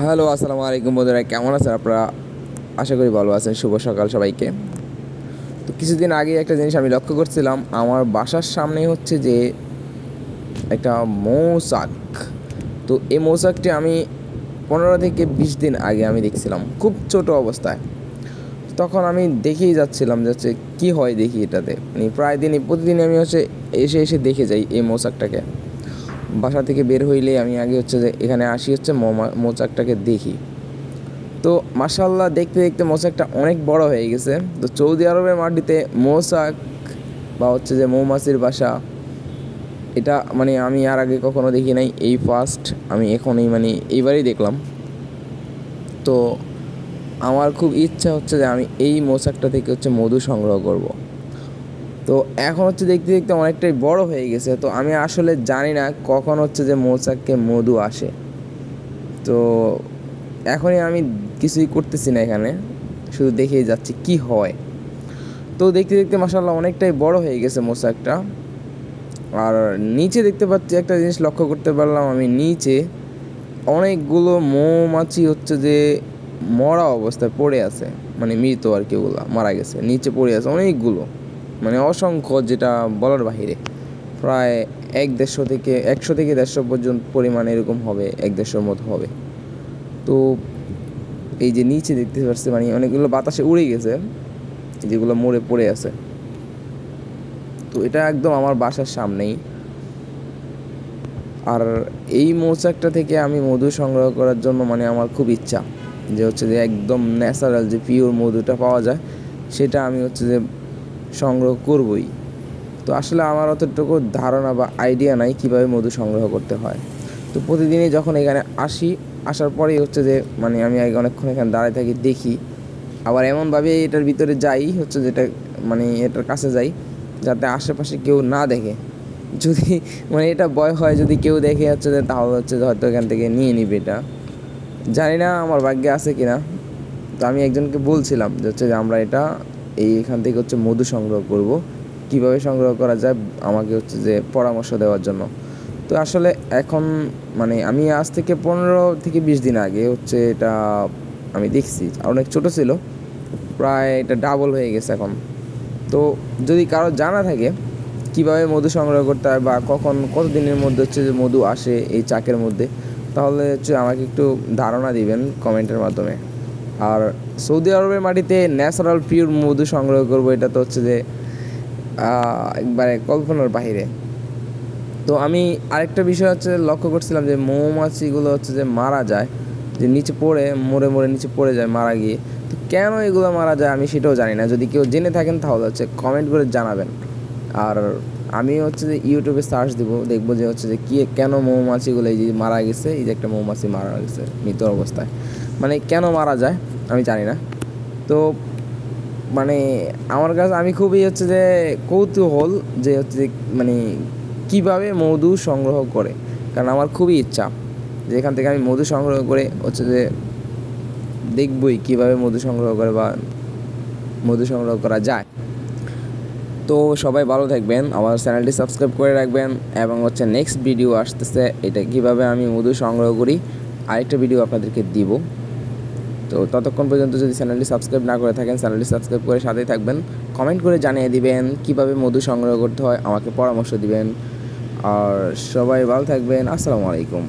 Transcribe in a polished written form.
Hello, আসসালামু আলাইকুম বন্ধুরা, কেমন আছেন আপনারা? আশা করি ভালো আছেন। শুভ সকাল সবাইকে। তো কিছুদিন আগে একটা জিনিস আমি লক্ষ্য করছিলাম, আমার বাসার সামনে হচ্ছে যে একটা মৌচাক। তো এই মৌচাকটি আমি 15 থেকে 20 দিন আগে আমি দেখছিলাম খুব ছোট অবস্থায়। তখন আমি দেখেই যাচ্ছিলাম যে হচ্ছে কী হয় দেখি এটাতে, মানে প্রায় দিনই প্রতিদিনই আমি হচ্ছে এসে এসে দেখে যাই এই মৌচাকটাকে। বাসা থেকে বের হইলেই আমি আগে হচ্ছে যে এখানে আসি হচ্ছে মৌচাকটাকে দেখি। তো মাশাআল্লাহ, দেখতে দেখতে মৌচাকটা অনেক বড় হয়ে গেছে। তো সৌদি আরবের মাটিতে মৌচাক বা হচ্ছে যে মৌমাছির বাসা, এটা মানে আমি আর আগে কখনো দেখি নাই, এই ফার্স্ট আমি এখনই মানে এইবারই দেখলাম। তো আমার খুব ইচ্ছা হচ্ছে যে আমি এই মৌচাকটা থেকে হচ্ছে মধু সংগ্রহ করব। তো এখন হচ্ছে দেখতে দেখতে অনেকটাই বড় হয়ে গেছে। তো আমি আসলে জানি না কখন হচ্ছে যে মৌচাককে মধু আসে। তো এখনই আমি কিছুই করতেছি না, এখানে শুধু দেখেই যাচ্ছি কি হয়। তো দেখতে দেখতে মাশাআল্লাহ অনেকটাই বড় হয়ে গেছে মৌচাকটা। আর নিচে দেখতে পাচ্ছি, একটা জিনিস লক্ষ্য করতে পারলাম আমি, নিচে অনেকগুলো মৌমাছি হচ্ছে যে মরা অবস্থায় পড়ে আছে, মানে মৃত আর কি, ওগুলো মারা গেছে, নিচে পড়ে আছে অনেকগুলো, মানে অসংখ্য, যেটা বলার বাহিরে। প্রায় 100 থেকে 150 পর্যন্ত পরিমাণ এরকম হবে, 150-এর মতো হবে। তো এই যে নিচে দেখতে পাচ্ছি, মানে অনেকগুলো বাতাসে উড়ে গেছে, যেগুলো মরে পড়ে আছে। তো এটা একদম আমার বাসার সামনেই। আর এই মৌচাকটা থেকে আমি মধু সংগ্রহ করার জন্য মানে আমার খুব ইচ্ছা, যে হচ্ছে যে একদম ন্যাচারাল যে পিওর মধুটা পাওয়া যায়, সেটা আমি হচ্ছে যে সংগ্রহ করবই। তো আসলে আমার অতটুকু ধারণা বা আইডিয়া নাই কীভাবে মধু সংগ্রহ করতে হয়। তো প্রতিদিনই যখন এখানে আসি, আসার পরেই হচ্ছে যে মানে আমি আগে অনেকক্ষণ এখানে দাঁড়ায় থাকি, দেখি। আবার এমনভাবে এটার ভিতরে যাই হচ্ছে, যেটা মানে এটার কাছে যাই যাতে আশেপাশে কেউ না দেখে। যদি মানে এটা ভয় হয়, যদি কেউ দেখে হচ্ছে যে, তাহলে হচ্ছে যে হয়তো এখান থেকে নিয়ে নিবে এটা। জানি না আমার ভাগ্যে আছে কি না। তো আমি একজনকে বলছিলাম যে হচ্ছে যে আমরা এটা এখান থেকে হচ্ছে মধু সংগ্রহ করব, কীভাবে সংগ্রহ করা যায় আমাকে হচ্ছে যে পরামর্শ দেওয়ার জন্য। তো আসলে এখন মানে আমি আজ থেকে 15 থেকে 20 দিন আগে হচ্ছে এটা আমি দেখছি, অনেক ছোট ছিল, প্রায় এটা ডাবল হয়ে গেছে এখন। তো যদি কারো জানা থাকে কীভাবে মধু সংগ্রহ করতে হয় বা কখন কত দিনের মধ্যে হচ্ছে যে মধু আসে এই চাকের মধ্যে, তাহলে হচ্ছে আমাকে একটু ধারণা দিবেন কমেন্টের মাধ্যমে। আর সৌদি আরবের মাটিতে ন্যাচারাল পিওর মধু সংগ্রহ করবো, এটা তো হচ্ছে যে একবারে কল্পনার বাহিরে। তো আমি আরেকটা বিষয় হচ্ছে লক্ষ্য করছিলাম, যে মৌমাছিগুলো হচ্ছে যে মারা যায়, যে নিচে পড়ে মরে মরে নিচে পড়ে যায় মারা গিয়ে। তো কেন এগুলো মারা যায় আমি সেটাও জানি না। যদি কেউ জেনে থাকেন তাহলে হচ্ছে কমেন্ট করে জানাবেন। আর আমি হচ্ছে যে ইউটিউবে সার্চ দিব, দেখবো যে হচ্ছে যে কেন মৌমাছিগুলো এই যে মারা গেছে, এই যে একটা মৌমাছি মারা গেছে মৃত অবস্থায়, মানে কেন মারা যায় আমি জানি না। তো মানে আমার কাছে আমি খুবই হচ্ছে যে কৌতূহল, যে হচ্ছে যে মানে কীভাবে মধু সংগ্রহ করে, কারণ আমার খুবই ইচ্ছা যে এখান থেকে আমি মধু সংগ্রহ করে হচ্ছে যে দেখবই কীভাবে মধু সংগ্রহ করে বা মধু সংগ্রহ করা যায়। তো সবাই ভালো থাকবেন, আমার চ্যানেলটি সাবস্ক্রাইব করে রাখবেন, এবং হচ্ছে নেক্সট ভিডিও আসতেছে, এটা কীভাবে আমি মধু সংগ্রহ করি আরেকটা ভিডিও আপনাদেরকে দিব। তো ততক্ষণ পর্যন্ত যদি চ্যানেলটি সাবস্ক্রাইব না করে থাকেন, চ্যানেলটি সাবস্ক্রাইব করে সাথেই থাকবেন, কমেন্ট করে জানিয়ে দিবেন কীভাবে মধু সংগ্রহ করতে হয়, আমাকে পরামর্শ দিবেন। আর সবাই ভালো থাকবেন। আসসালামু আলাইকুম।